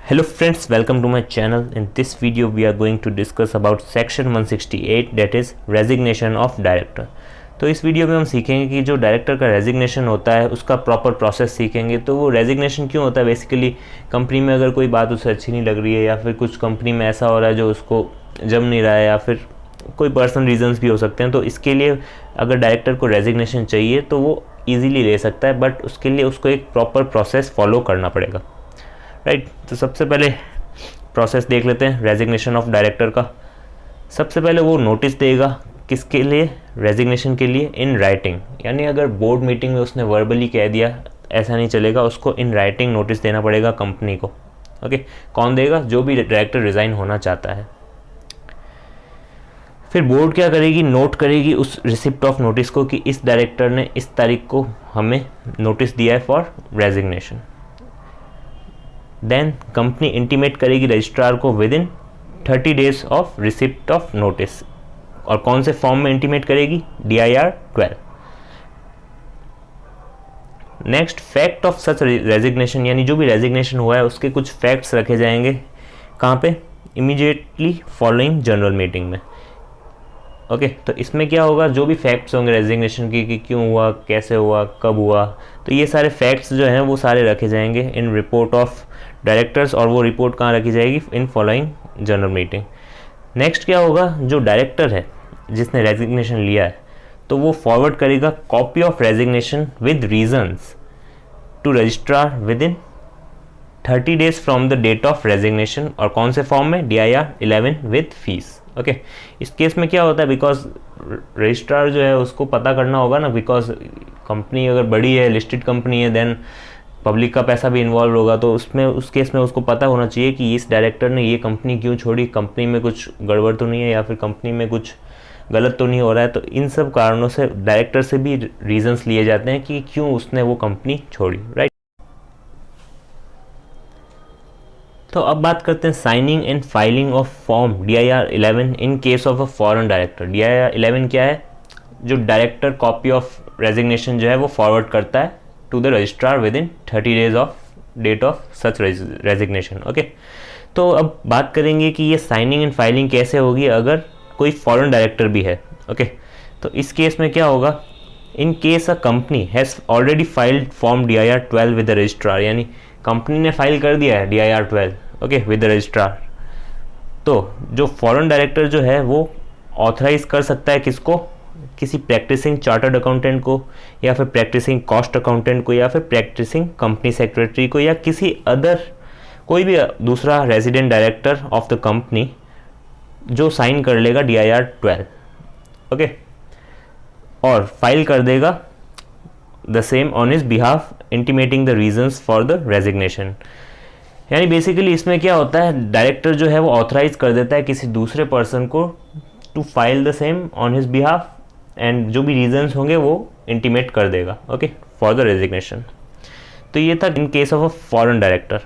Hello friends, welcome to my channel. In this video we are going to discuss about section 168 that is resignation of director. तो इस video में हम सीखेंगे कि जो director का रेजिग्नेशन होता है उसका प्रॉपर प्रोसेस सीखेंगे। तो वो रेजिग्नेशन क्यों होता है, बेसिकली कंपनी में अगर कोई बात उसे अच्छी नहीं लग रही है या फिर कुछ कंपनी में ऐसा हो रहा है जो उसको जम नहीं रहा है या फिर कोई पर्सनल रीजंस भी हो सकते हैं। तो इसके लिए अगर डायरेक्टर को रेजिग्नेशन चाहिए तो वो ईजिली ले सकता है, बट उसके लिए उसको एक प्रॉपर प्रोसेस फॉलो करना पड़ेगा, राइट। तो सबसे पहले प्रोसेस देख लेते हैं रेजिग्नेशन ऑफ डायरेक्टर का। सबसे पहले वो नोटिस देगा, किसके लिए, रेजिग्नेशन के लिए, इन राइटिंग। यानी अगर बोर्ड मीटिंग में उसने वर्बली कह दिया ऐसा नहीं चलेगा, उसको इन राइटिंग नोटिस देना पड़ेगा कंपनी को। ओके, कौन देगा? जो भी डायरेक्टर रिज़ाइन होना चाहता है। फिर बोर्ड क्या करेगी, नोट करेगी उस रिसिप्ट ऑफ नोटिस को कि इस डायरेक्टर ने इस तारीख को हमें नोटिस दिया है for resignation. Then company intimate करेगी रजिस्ट्रार को within 30 days of receipt of notice. और कौन से फॉर्म में इंटीमेट करेगी? DIR 12। Next, fact of such resignation, यानी जो भी रेजिग्नेशन हुआ है उसके कुछ फैक्ट्स रखे जाएंगे। कहाँ पे? इमीडिएटली फॉलोइंग जनरल मीटिंग में। ओके, तो इसमें क्या होगा, जो भी फैक्ट्स होंगे रेजिग्नेशन की कि क्यों हुआ, कैसे हुआ, कब हुआ, तो ये सारे फैक्ट्स जो हैं वो सारे रखे जाएंगे इन रिपोर्ट ऑफ डायरेक्टर्स। और वो रिपोर्ट कहाँ रखी जाएगी? In following general meeting. Next क्या होगा, जो डायरेक्टर है जिसने रेजिग्नेशन लिया है तो वो फॉरवर्ड करेगा copy of resignation with reasons to registrar within 30 days from the date of resignation. और कौन से फॉर्म में? DIR 11 with fees. ओके, इस केस में क्या होता है, बिकॉज रजिस्ट्रार जो है उसको पता करना होगा ना, बिकॉज कंपनी अगर बड़ी है, लिस्टेड कंपनी है, देन पब्लिक का पैसा भी इन्वॉल्व होगा। तो उसमें उस केस में उसको पता होना चाहिए कि इस डायरेक्टर ने ये कंपनी क्यों छोड़ी, कंपनी में कुछ गड़बड़ तो नहीं है या फिर कंपनी में कुछ गलत तो नहीं हो रहा है। तो इन सब कारणों से डायरेक्टर से भी रीजंस लिए जाते हैं कि क्यों उसने वो कंपनी छोड़ी, राइट। तो अब बात करते हैं signing and filing of form DIR 11 in case of a foreign director. DIR 11 क्या है? जो डायरेक्टर कॉपी ऑफ रेजिग्नेशन जो है वो फॉरवर्ड करता है to the registrar within 30 days of date of such resignation. Okay, तो अब बात करेंगे कि ये साइनिंग एंड फाइलिंग कैसे होगी अगर कोई फॉरेन डायरेक्टर भी है। ओके, तो इस केस में क्या होगा, in case a company has already filed form DIR 12 with the registrar. यानी कंपनी ने फाइल कर दिया है DIR 12 okay with the registrar. तो जो फॉरेन डायरेक्टर जो है वो ऑथराइज कर सकता है किसको? किसी प्रैक्टिसिंग चार्टर्ड अकाउंटेंट को, या फिर प्रैक्टिसिंग कॉस्ट अकाउंटेंट को, या फिर प्रैक्टिसिंग कंपनी सेक्रेटरी को, या किसी अदर कोई भी दूसरा resident director of the company जो साइन कर लेगा DIR 12। ओके, और फाइल कर देगा the same on his behalf intimating the reasons for the resignation. यानी बेसिकली इसमें क्या होता है, डायरेक्टर जो है वो ऑथराइज कर देता है किसी दूसरे पर्सन को to file the same on his behalf, and जो भी रीजंस होंगे वो इंटीमेट कर देगा ओके फॉर द रेजिग्नेशन। तो ये था in case of a foreign director.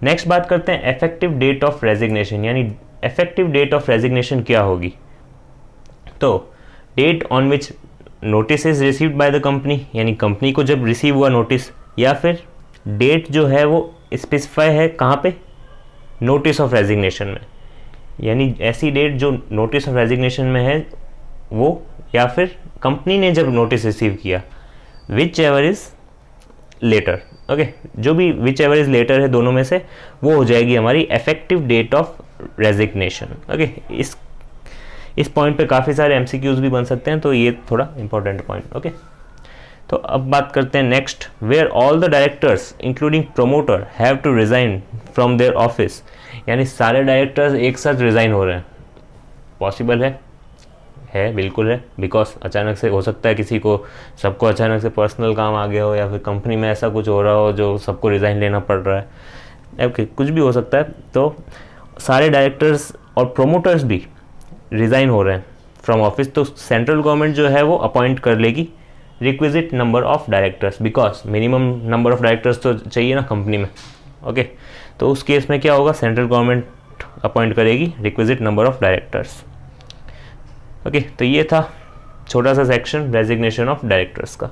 Next बात करते हैं इफेक्टिव डेट ऑफ रेजिग्नेशन। यानी इफेक्टिव डेट ऑफ रेजिग्नेशन क्या होगी? तो date on which notice is received by the company, यानी कंपनी को जब रिसीव हुआ नोटिस, या फिर डेट जो है वो स्पेसिफाई है कहाँ पे? नोटिस ऑफ रेजिग्नेशन में। यानी ऐसी डेट जो नोटिस ऑफ रेजिग्नेशन में है वो, या फिर कंपनी ने जब नोटिस रिसीव किया, whichever is later. Okay, जो भी विच एवर इज लेटर है दोनों में से वो हो जाएगी हमारी effective date of resignation. Okay, इस पॉइंट पे काफ़ी सारे MCQs भी बन सकते हैं, तो ये थोड़ा इंपॉर्टेंट पॉइंट। ओके, तो अब बात करते हैं next, where all the directors including promoter have to resign from their office. यानी सारे डायरेक्टर्स एक साथ रिज़ाइन हो रहे हैं। पॉसिबल है बिल्कुल है, बिकॉज अचानक से हो सकता है किसी को, सबको अचानक से पर्सनल काम आ गया हो, या फिर कंपनी में ऐसा कुछ हो रहा हो जो सबको रिज़ाइन लेना पड़ रहा है। ओके, कुछ भी हो सकता है। तो सारे डायरेक्टर्स और प्रोमोटर्स भी रिज़ाइन हो रहे हैं फ्रॉम ऑफिस, तो सेंट्रल गवर्नमेंट जो है वो अपॉइंट कर लेगी requisite number of directors, because minimum number of directors तो चाहिए ना कंपनी में। ओके, तो उस केस में क्या होगा, सेंट्रल गवर्नमेंट अपॉइंट करेगी requisite number of directors. Okay, तो ये था छोटा सा सेक्शन रेजिग्नेशन ऑफ डायरेक्टर्स का।